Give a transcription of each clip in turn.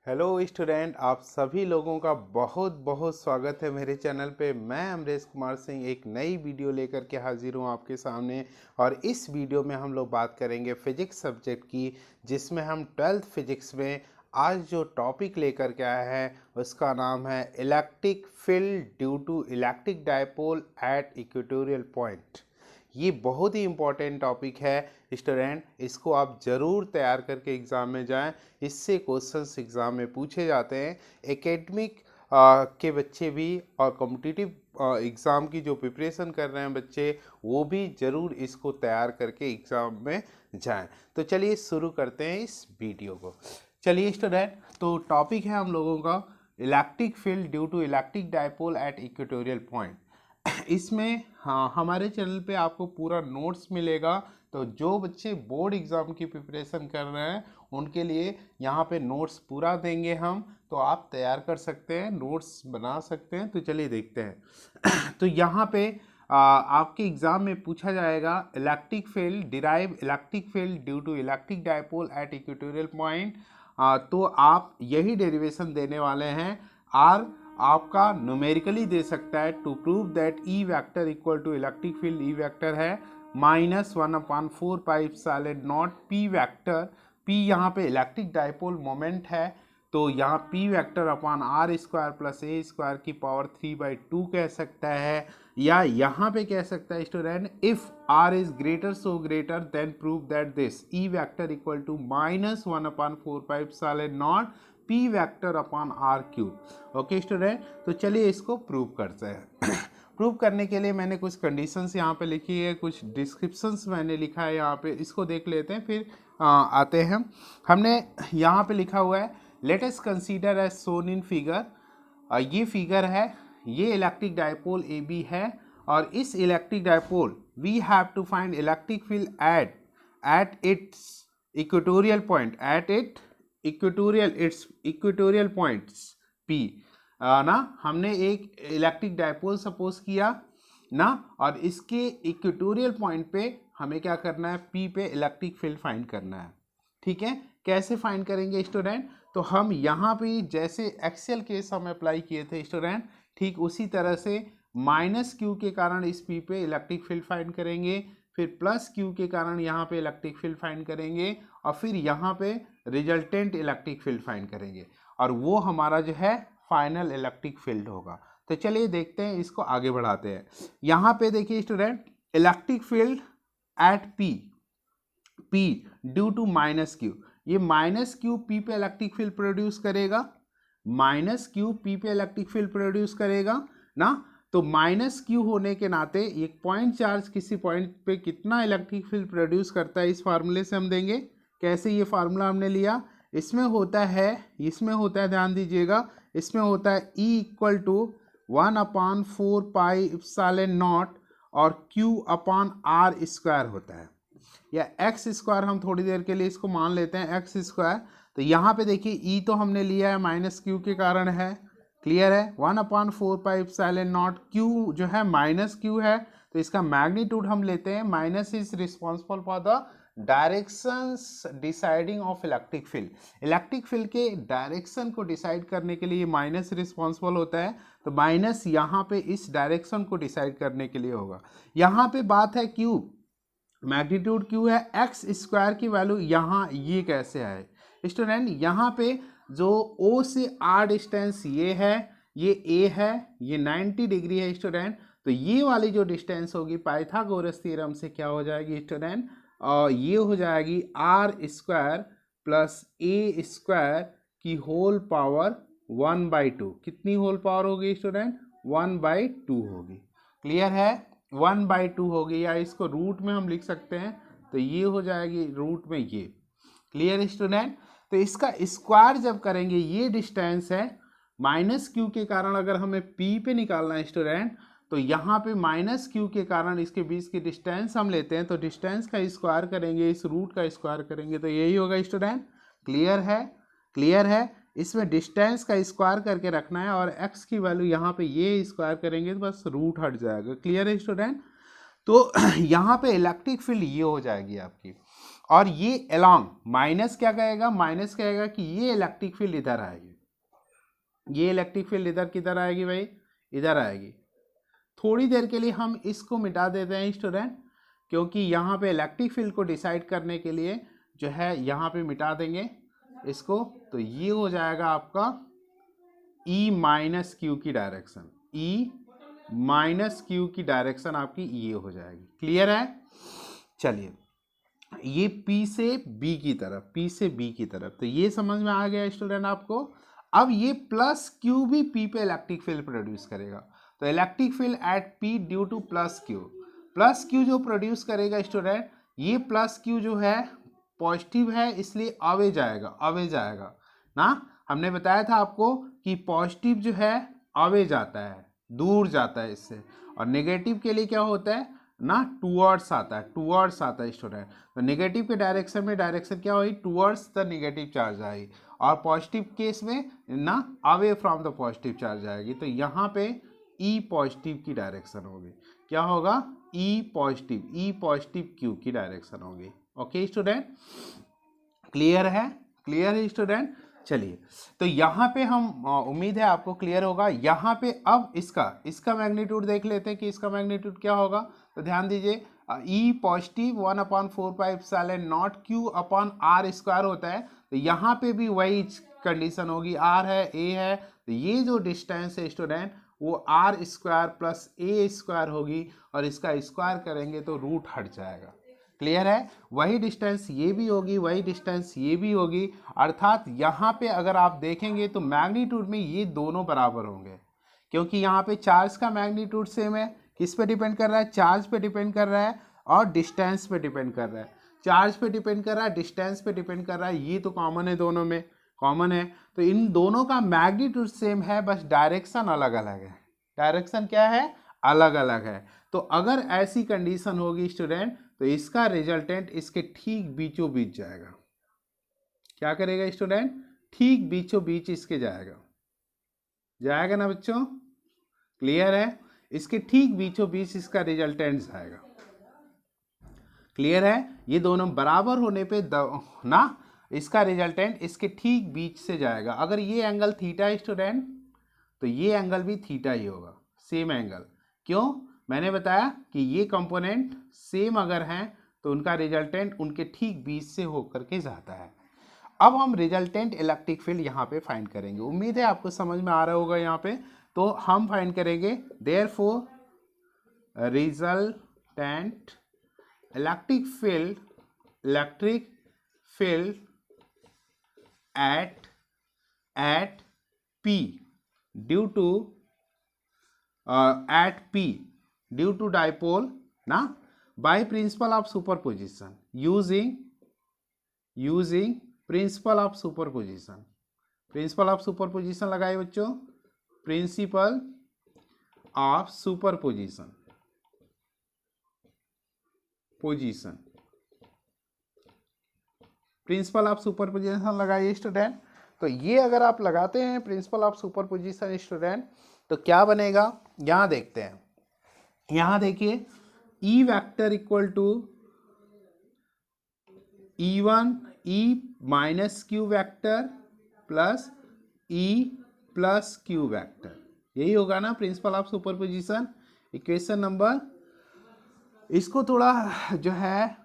Hello student, आप सभी लोगों का बहुत बहुत स्वागत है मेरे चैनल पे। मैं अमरेश कुमार सिंह एक नई वीडियो लेकर के हाजिर हूँ आपके सामने। और इस वीडियो में हम लोग बात करेंगे फिजिक्स सब्जेक्ट की, जिसमें हम 12th फिजिक्स में आज जो टॉपिक लेकर के आए हैं उसका नाम है electric field due to electric dipole at equatorial point. ये बहुत ही इम्पोर्टेंट टॉपिक है स्टूडेंट, इसको आप ज़रूर तैयार करके एग्ज़ाम में जाएं। इससे क्वेश्चंस एग्ज़ाम में पूछे जाते हैं। एकेडमिक के बच्चे भी और कॉम्पिटिटिव एग्ज़ाम की जो प्रिपरेशन कर रहे हैं बच्चे, वो भी ज़रूर इसको तैयार करके एग्ज़ाम में जाएं। तो चलिए शुरू करते हैं इस वीडियो को। चलिए स्टूडेंट, तो टॉपिक है हम लोगों का electric field due to electric dipole at equatorial point. इसमें हाँ, हमारे चैनल पे आपको पूरा नोट्स मिलेगा। तो जो बच्चे बोर्ड एग्ज़ाम की प्रिपरेशन कर रहे हैं उनके लिए यहाँ पे नोट्स पूरा देंगे हम, तो आप तैयार कर सकते हैं, नोट्स बना सकते हैं। तो चलिए देखते हैं। तो यहाँ पे आपके एग्ज़ाम में पूछा जाएगा electric field derive electric field due to electric dipole at equatorial point. तो आप यही डेरिवेशन देने वाले हैं। आर आपका न्यूमेरिकली दे सकता है to prove that E vector equal to electric field E vector है -1/4πε0 पी वेक्टर। पी यहाँ पे इलेक्ट्रिक डायपोल मोमेंट है, तो यहाँ P vector upon R square plus A square की पावर 3/2 कह सकता है। या यहाँ पे कह सकता है student, if R is greater so greater than prove that this E vector equal to -1/4πε0 P vector upon R cube. Okay student, तो चलिए इसको प्रूव करते हैं। प्रूव करने के लिए मैंने कुछ कंडीशंस यहाँ पे लिखी है, कुछ डिस्क्रिप्शंस मैंने लिखा है यहाँ पे, इसको देख लेते हैं फिर आते हैं। हमने यहाँ पे लिखा हुआ है let us consider as shown in figure. ये फिगर है, ये इलेक्ट्रिक डायपोल ए बी है, और इस electric dipole we have to find electric field at its equatorial point, at it equatorial points P ना। हमने एक इलेक्ट्रिक डायपोल सपोज किया ना, और इसके इक्वेटोरियल पॉइंट पे हमें क्या करना है, पी पे इलेक्ट्रिक फील्ड फाइंड करना है। ठीक है, कैसे फाइंड करेंगे स्टूडेंट? तो हम यहाँ पे जैसे एक्सेल केस हम अप्लाई किए थे स्टूडेंट, ठीक उसी तरह से -q के कारण इस पी पे इलेक्ट्रिक फील्ड फाइंड करेंगे, फिर +q के कारण यहाँ पे इलेक्ट्रिक फील्ड फाइंड करेंगे, और फिर यहाँ पे रिजल्टेंट इलेक्ट्रिक फील्ड फाइंड करेंगे, और वो हमारा जो है फाइनल इलेक्ट्रिक फील्ड होगा। तो चलिए देखते हैं, इसको आगे बढ़ाते हैं। यहाँ पे देखिए student, electric field at P due to -q, ये -q पी पे इलेक्ट्रिक फील्ड प्रोड्यूस करेगा, -q पी पे इलेक्ट्रिक फील्ड प्रोड्यूस करेगा ना। तो -q होने के नाते एक पॉइंट चार्ज किसी पॉइंट पे कितना इलेक्ट्रिक फील्ड प्रोड्यूस करता है, इस फार्मूले से हम देंगे। कैसे ये फार्मूला हमने लिया, इसमें होता है ध्यान दीजिएगा, इसमें होता है E इक्वल टू 1/4πε0 और Q अपॉन आर स्क्वायर होता है, या एक्स स्क्वायर, हम थोड़ी देर के लिए इसको मान लेते हैं एक्स स्क्वायर। तो यहाँ पे देखिए E तो हमने लिया है -q के कारण है, क्लियर है। 1/4πε0 Q जो है -q है, तो इसका मैग्नीट्यूड हम लेते हैं, minus is responsible for the directions deciding of electric field. Electric field के डायरेक्शन को डिसाइड करने के लिए माइनस रिस्पॉन्सिबल होता है, तो माइनस यहाँ पे इस डायरेक्शन को डिसाइड करने के लिए होगा। यहाँ पे बात है Q, मैग्नीट्यूड Q है, एक्स स्क्वायर की वैल्यू यहाँ ये कैसे आए स्टूडेंट, यहाँ पे जो O से R डिस्टेंस ये है, ये A है, ये 90 डिग्री है स्टूडेंट। तो ये वाली जो डिस्टेंस होगी पाइथागोरस थ्योरम से क्या हो जाएगी स्टूडेंट, और ये हो जाएगी R square plus A square की होल पावर 1/2। कितनी होल पावर होगी स्टूडेंट, 1/2 होगी। क्लियर है, 1/2 होगी, या इसको रूट में हम लिख सकते हैं, तो ये हो जाएगी रूट में ये। क्लियर स्टूडेंट, तो इसका स्क्वायर जब करेंगे, ये डिस्टेंस है -q के कारण, अगर हमें p पे निकालना है स्टूडेंट, तो यहाँ पे -q के कारण इसके बीच की डिस्टेंस हम लेते हैं, तो डिस्टेंस का स्क्वायर करेंगे, इस रूट का स्क्वायर करेंगे, तो यही होगा स्टूडेंट। क्लियर है, इसमें डिस्टेंस का स्क्वायर करके रखना है, और x की वैल्यू यहाँ पे ये स्क्वायर करेंगे तो बस रूट हट जाएगा। क्लियर है स्टूडेंट, तो यहाँ पे इलेक्ट्रिक फील्ड ये हो जाएगी आपकी। और ये अलोंग माइनस क्या कहेगा, माइनस कहेगा कि ये इलेक्ट्रिक फील्ड इधर आएगी, ये इलेक्ट्रिक फील्ड इधर किधर आएगी भाई, इधर आएगी। थोड़ी देर के लिए हम इसको मिटा देते हैं स्टूडेंट, क्योंकि यहाँ पे इलेक्ट्रिक फील्ड को डिसाइड करने के लिए जो है यहाँ पे मिटा देंगे इसको, तो ये हो जाएगा आपका E माइनस क्यू की डायरेक्शन, E माइनस क्यू की डायरेक्शन आपकी ये हो जाएगी। क्लियर है? चलिए ये P से B की तरफ, P से B की तरफ, तो ये समझ में आ गया स्टूडेंट आपको। अब ये प्लस Q भी P पे इलेक्ट्रिक फील्ड प्रोड्यूस करेगा, तो electric field at P due two plus Q जो प्रोड्यूस करेगा स्टूडेंट, ये प्लस Q जो है पॉजिटिव है इसलिए अवे जाएगा ना। हमने बताया था आपको कि पॉजिटिव जो है अवे जाता है, दूर जाता है इससे, और नेगेटिव के लिए क्या होता है ना, टूवर्ड्स आता है स्टूडेंट। तो नेगेटिव के डायरेक्शन में डायरेक्शन क्या हुई, टूवर्ड्स द नेगेटिव चार्ज आएगी, और पॉजिटिव केस में ना away from the positive charge आएगी। तो यहाँ पे ई पॉजिटिव की डायरेक्शन होगी, क्या होगा, ई पॉजिटिव क्यू की डायरेक्शन होगी। ओके स्टूडेंट, क्लियर है स्टूडेंट। चलिए तो यहाँ पे हम उम्मीद है आपको क्लियर होगा। यहाँ पे अब इसका मैग्नीट्यूड देख लेते हैं कि इसका मैग्नीट्यूड क्या होगा। तो ध्यान दीजिए, E positive 1/4πε0 Q upon R square होता है, तो यहाँ पे भी वही कंडीशन होगी, आर है, ए है, तो ये जो डिस्टेंस है स्टूडेंट वो R square plus A square होगी, और इसका स्क्वायर करेंगे तो रूट हट जाएगा। क्लियर है? वही डिस्टेंस ये भी होगी, वही डिस्टेंस ये भी होगी, अर्थात यहाँ पे अगर आप देखेंगे तो मैग्नीट्यूड में ये दोनों बराबर होंगे, क्योंकि यहाँ पे चार्ज का मैग्नीट्यूड सेम है। किस पे डिपेंड कर रहा है, चार्ज पे डिपेंड कर रहा है और डिस्टेंस पे डिपेंड कर रहा है। चार्ज पे डिपेंड कर रहा है, डिस्टेंस पे डिपेंड कर रहा है, ये तो कॉमन है, दोनों में कॉमन है। तो इन दोनों का मैग्नीट्यूड सेम है, बस डायरेक्शन अलग अलग है। डायरेक्शन क्या है, अलग अलग है। तो अगर ऐसी कंडीशन होगी स्टूडेंट, तो इसका रिजल्टेंट इसके ठीक बीचों बीच जाएगा। क्या करेगा स्टूडेंट, ठीक बीचों बीच इसके जाएगा ना बच्चों, क्लियर है? इसके ठीक बीचों बीच इसका रिजल्टेंट जाएगा। क्लियर है? ये दोनों बराबर होने पे ना इसका रिजल्टेंट इसके ठीक बीच से जाएगा। अगर ये एंगल थीटा है स्टूडेंट, तो ये एंगल भी थीटा ही होगा, सेम एंगल। क्यों? मैंने बताया कि ये कंपोनेंट सेम अगर हैं तो उनका रिजल्टेंट उनके ठीक बीच से होकर के जाता है। अब हम रिजल्टेंट इलेक्ट्रिक फील्ड यहाँ पे फाइंड करेंगे। उम्मीद है आपको समझ में आ रहा होगा यहाँ पे। तो हम फाइंड करेंगे therefore resultant electric field at P due to dipole ना by principle of superposition, using principle of superposition लगाए बच्चों, प्रिंसिपल ऑफ सुपरपोजिशन लगाइए स्टूडेंट। तो ये अगर आप लगाते हैं प्रिंसिपल ऑफ सुपरपोजिशन स्टूडेंट, तो क्या बनेगा, यहाँ देखते हैं। यहाँ देखिए, E vector equal to E1 E minus q vector plus E plus q vector, यही होगा ना principle of superposition. Equation number, इसको थोड़ा जो है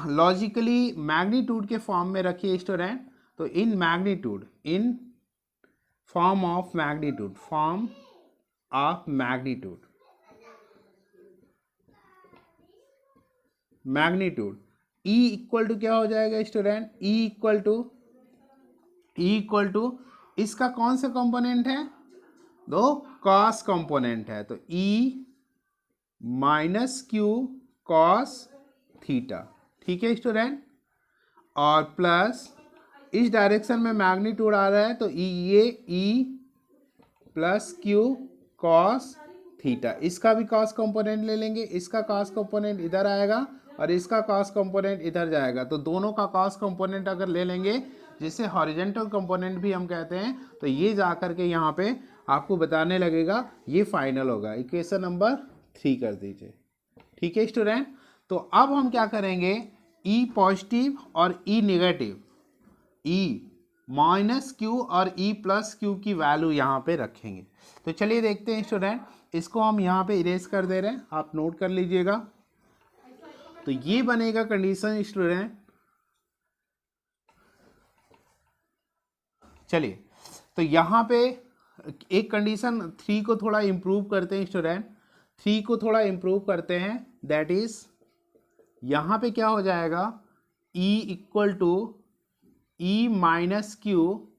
लॉजिकली मैग्नीट्यूड के फॉर्म में रखिए स्टूडेंट। तो in form of magnitude E equal to क्या हो जाएगा स्टूडेंट, E इक्वल टू इसका कौन सा कंपोनेंट है, दो कॉस कंपोनेंट है, तो E minus q cos theta, ठीक है स्टूडेंट, और प्लस इस डायरेक्शन में मैग्नीट्यूड आ रहा है तो ये E plus Q cos theta, इसका भी कॉस कंपोनेंट ले लेंगे, इसका कॉस कंपोनेंट इधर आएगा और इसका कॉस कंपोनेंट इधर जाएगा। तो दोनों का कॉस कंपोनेंट अगर ले लेंगे, जिसे हॉरिजॉन्टल कंपोनेंट भी हम कहते हैं, तो ये जा करके यहाँ पे आपको बताने लगेगा, ये फाइनल होगा। इक्वेशन नंबर 3 कर दीजिए, ठीक है स्टूडेंट। तो अब हम क्या करेंगे, ई पॉजिटिव और ई नेगेटिव, ई माइनस क्यू और ई प्लस क्यू की वैल्यू यहाँ पे रखेंगे। तो चलिए देखते हैं स्टूडेंट, इसको हम यहाँ पे इरेज कर दे रहे हैं, आप नोट कर लीजिएगा। तो ये बनेगा कंडीशन स्टूडेंट। चलिए, तो यहाँ पे एक कंडीशन 3 को थोड़ा इम्प्रूव करते हैं स्टूडेंट, 3 को थोड़ा इम्प्रूव करते हैं। दैट इज यहाँ पे क्या हो जाएगा, E equal to E minus q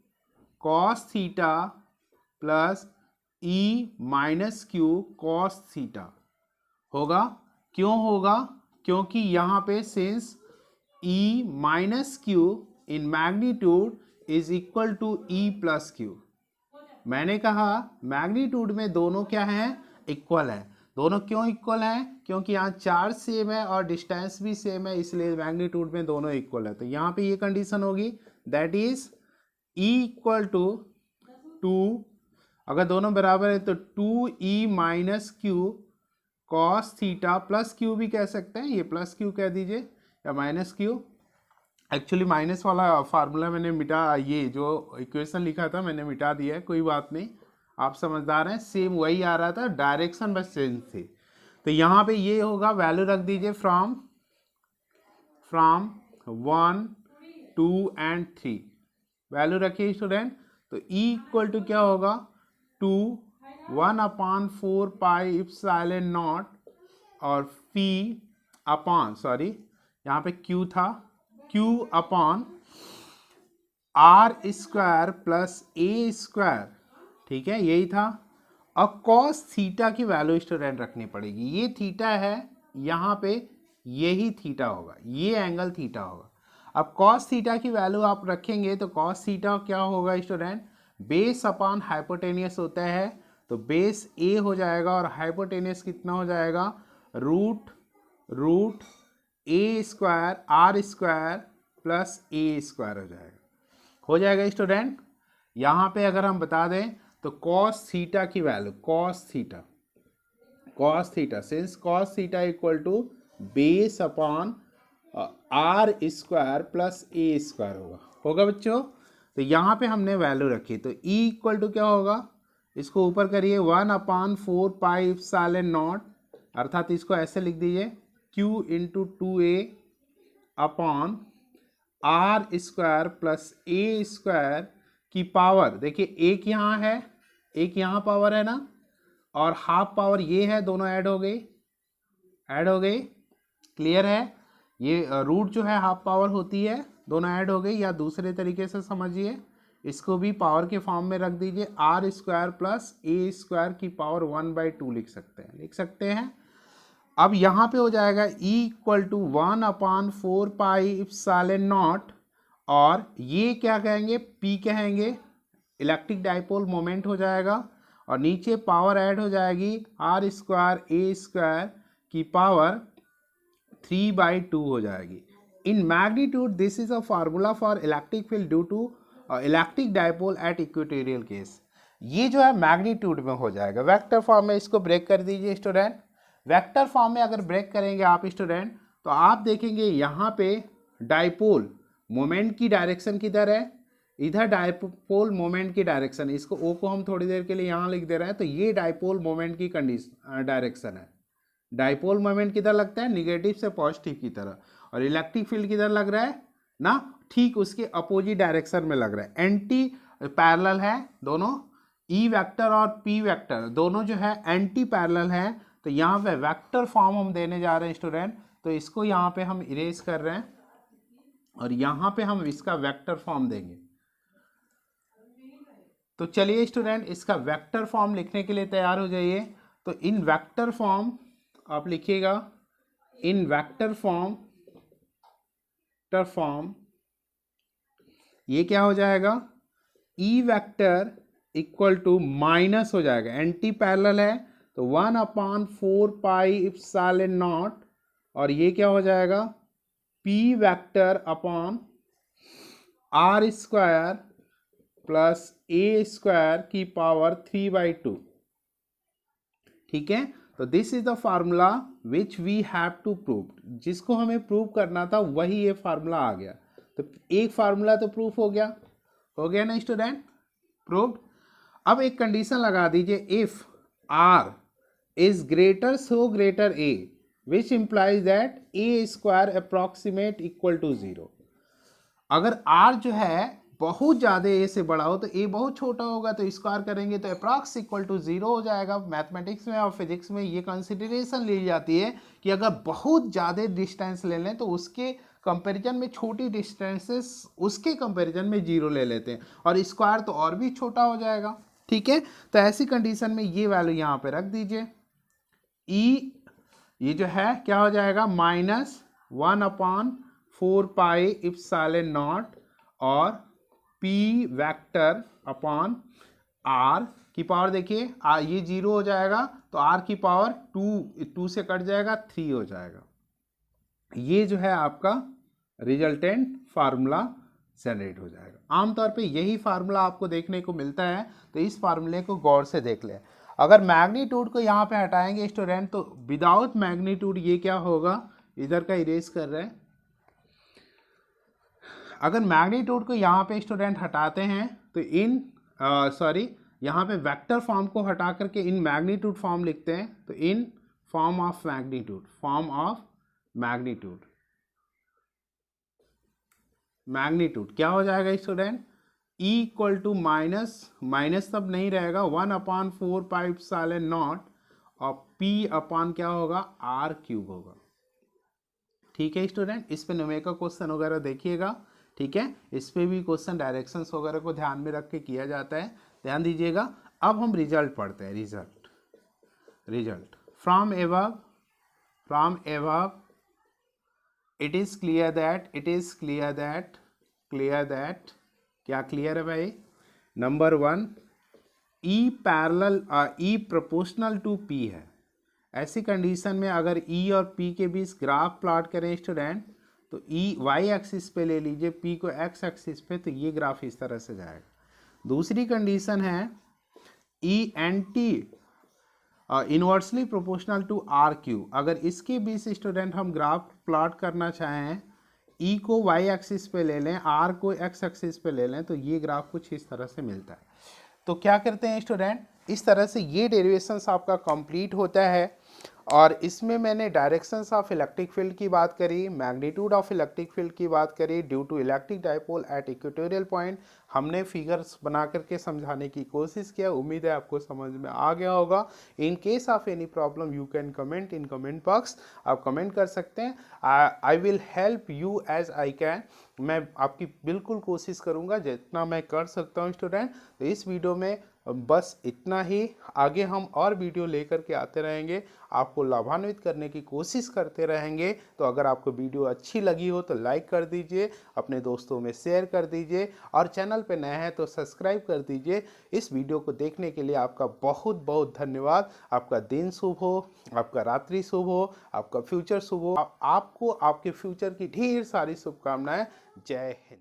cos theta plus E minus q cos theta होगा। क्यों होगा? क्योंकि यहाँ पे since E minus q in magnitude is equal to E plus q, मैंने कहा मैग्नीट्यूड में दोनों क्या हैं, इक्वल है। दोनों क्यों इक्वल हैं? क्योंकि यहाँ चार्ज सेम है और डिस्टेंस भी सेम है, इसलिए मैग्नीट्यूड में दोनों इक्वल है। तो यहाँ पे ये कंडीशन होगी, that is E equal to 2, अगर दोनों बराबर है तो 2e minus q cos theta plus q भी कह सकते हैं, ये प्लस क्यू कह दीजिए या माइनस क्यू। एक्चुअली माइनस वाला फार्मूला मैंने मिटा, ये जो इक्वेशन लिखा था मैंने मिटा दिया है, कोई बात नहीं, आप समझदार हैं। सेम वही आ रहा था, डायरेक्शन बस चेंज थी। तो यहाँ पे ये होगा, वैल्यू रख दीजिए फ्रॉम 1, 2 एंड 3, वैल्यू रखिए स्टूडेंट। तो E इक्वल टू क्या होगा, 2 1/4 पाई इप्सिलॉन नॉट और P अपॉन, सॉरी यहाँ पे Q था, Q upon R square plus A square, ठीक है यही था। अब कॉस थीटा की वैल्यू स्टूडेंट रखनी पड़ेगी, ये थीटा है यहाँ पे, यही थीटा होगा, ये एंगल थीटा होगा। अब कॉस थीटा की वैल्यू आप रखेंगे तो कॉस थीटा क्या होगा स्टूडेंट, बेस अपॉन हाइपोटेनियस होता है, तो बेस ए हो जाएगा और हाइपोटेनियस कितना हो जाएगा, root A square R square plus A square हो जाएगा स्टूडेंट। यहाँ पे अगर हम बता दें तो कॉस थीटा की value, cos theta since cos theta equal to base upon R square plus A square होगा बच्चों। तो यहाँ पे हमने वैल्यू रखी, तो E इक्वल टू क्या होगा, इसको ऊपर करिए 1/4 पाई इप्सिलॉन नॉट, अर्थात इसको ऐसे लिख दीजिए Q into 2A upon R square plus A square की पावर, देखिए एक यहाँ है, एक यहाँ पावर है ना, और हाफ पावर ये है, दोनों ऐड हो गई, क्लियर है। ये रूट जो है हाफ पावर होती है, दोनों ऐड हो गई, या दूसरे तरीके से समझिए, इसको भी पावर के फॉर्म में रख दीजिए, R square plus A square की पावर 1/2 लिख सकते हैं। अब यहाँ पे हो जाएगा E equal to 1/4 pi epsilon naught, और ये क्या कहेंगे, P कहेंगे, इलेक्ट्रिक डाइपोल मोमेंट हो जाएगा, और नीचे पावर ऐड हो जाएगी आर स्क्वायर ए स्क्वायर की पावर 3/2 हो जाएगी। In magnitude this is a formula for electric field due to electric dipole at equatorial case. ये जो है मैग्नीट्यूड में हो जाएगा, वेक्टर फॉर्म में इसको ब्रेक कर दीजिए स्टूडेंट। वेक्टर फॉर्म में अगर ब्रेक करेंगे आप स्टूडेंट, तो आप देखेंगे यहाँ पे डाइपोल मोमेंट की डायरेक्शन किधर है, इधर डाइपोल मोमेंट की डायरेक्शन, इसको ओ को हम थोड़ी देर के लिए यहाँ लिख दे रहे हैं, तो ये डाइपोल मोमेंट की डायरेक्शन है। डाइपोल मोमेंट किधर लगता है, निगेटिव से पॉजिटिव की तरह, और इलेक्ट्रिक फील्ड किधर लग रहा है ना, ठीक उसके अपोजिट डायरेक्शन में लग रहा है, एंटी पैरेलल है दोनों, ई वेक्टर और पी वेक्टर दोनों जो है एंटी पैरेलल है। तो यहाँ पे वेक्टर फॉर्म हम देने जा रहे हैं स्टूडेंट, तो इसको यहाँ पे हम इरेज कर रहे हैं और यहाँ पे हम इसका वेक्टर फॉर्म देंगे। तो चलिए स्टूडेंट, इसका वेक्टर फॉर्म लिखने के लिए तैयार हो जाइए। तो इन वेक्टर फॉर्म आप लिखिएगा, इन वेक्टर फॉर्म ये क्या हो जाएगा, E vector equal to minus हो जाएगा, एंटी पैरेलल है तो 1/4 पाई इप्सिलॉन नॉट, और ये क्या हो जाएगा, P vector upon R square plus A square की पावर 3/2, ठीक है। तो तो this is the formula which we have to prove, जिसको हमें प्रूव करना था वही ये फार्मूला आ गया। तो एक फार्मूला तो प्रूफ हो गया ना स्टूडेंट, प्रूव्ड। अब एक कंडीशन लगा दीजिए, if R is greater so greater A which implies that A square approximate equal to 0। अगर आर जो है बहुत ज़्यादा ए से बड़ा हो तो ए बहुत छोटा होगा, तो स्क्वायर करेंगे तो अप्रॉक्स इक्वल टू 0 हो जाएगा। मैथमेटिक्स में और फिजिक्स में ये कंसिडरेशन ली जाती है कि अगर बहुत ज़्यादा डिस्टेंस ले लें तो उसके कंपैरिजन में छोटी डिस्टेंसेस उसके कंपैरिजन में 0 ले लेते हैं, और स्क्वायर तो और भी छोटा हो जाएगा। ठीक है, तो ऐसी कंडीशन में ये वैल्यू यहाँ पे रख दीजिए। ई ये जो है क्या हो जाएगा, -1/4 पाई इप्सिलॉन नॉट, और P वेक्टर अपॉन R की पावर देखिए, ये 0 हो जाएगा तो R की पावर 2 से कट जाएगा, 3 हो जाएगा। ये जो है आपका रिजल्टेंट फार्मूला जनरेट हो जाएगा। आमतौर पे यही फार्मूला आपको देखने को मिलता है, तो इस फार्मूले को गौर से देख लें। अगर मैग्नीट्यूड को यहाँ पे हटाएंगे स्टूडेंट, तो विदाउट मैग्नीट्यूड ये क्या होगा, इधर का इरेज कर रहे हैं। अगर मैग्नीट्यूड को यहाँ पे स्टूडेंट हटाते हैं तो यहाँ पे वेक्टर फॉर्म को हटा करके इन मैग्नीट्यूड फॉर्म लिखते हैं, तो इन फॉर्म ऑफ मैग्नीट्यूड क्या हो जाएगा student, E equal to minus तब नहीं रहेगा, 1/4 पाई इप्सिलॉन नॉट, और P अपॉन क्या होगा, R³ होगा। ठीक है स्टूडेंट, इस पे न्यूमेरिकल क्वेश्चन वगैरह देखिएगा। ठीक है, इस पे भी क्वेश्चन डायरेक्शंस वगैरह को ध्यान में रख के किया जाता है, ध्यान दीजिएगा। अब हम रिजल्ट पढ़ते हैं। Result from above it is clear that क्या क्लियर है भाई, number 1 E proportional to P है। ऐसी कंडीशन में अगर E और P के बीच ग्राफ प्लॉट करें स्टूडेंट, तो E y एक्सिस पे ले लीजिए, P को x एक्सिस पे, तो ये ग्राफ इस तरह से जाएगा। दूसरी कंडीशन है E anti inversely proportional to R³। अगर इसके बीच स्टूडेंट हम ग्राफ प्लॉट करना चाहें, E को y एक्सिस पे ले लें, R को x एक्सिस पे ले लें, तो ये ग्राफ कुछ इस तरह से मिलता है। तो क्या करते हैं स्टूडेंट, इस तरह से ये डेरिवेशंस आपका कंप्लीट होता है। और इसमें मैंने डायरेक्शंस ऑफ इलेक्ट्रिक फील्ड की बात करी, मैग्नीट्यूड ऑफ इलेक्ट्रिक फील्ड की बात करी, due to electric dipole at equatorial point हमने फिगर्स बना करके समझाने की कोशिश किया। उम्मीद है आपको समझ में आ गया होगा। In case of any problem you can comment in comment box, आप कमेंट कर सकते हैं। I will help you as I can, मैं आपकी बिल्कुल कोशिश करूंगा जितना मैं कर सकता हूं स्टूडेंट। तो इस वीडियो में बस इतना ही, आगे हम और वीडियो लेकर के आते रहेंगे, आपको लाभान्वित करने की कोशिश करते रहेंगे। तो अगर आपको वीडियो अच्छी लगी हो तो लाइक कर दीजिए, अपने दोस्तों में शेयर कर दीजिए, और चैनल पे नए हैं तो सब्सक्राइब कर दीजिए। इस वीडियो को देखने के लिए आपका बहुत बहुत धन्यवाद। आपका दिन शुभ हो, आपका रात्रि शुभ हो, आपका फ्यूचर शुभ हो, आपको आपके फ्यूचर की ढेर सारी शुभकामनाएं। जय हिंद।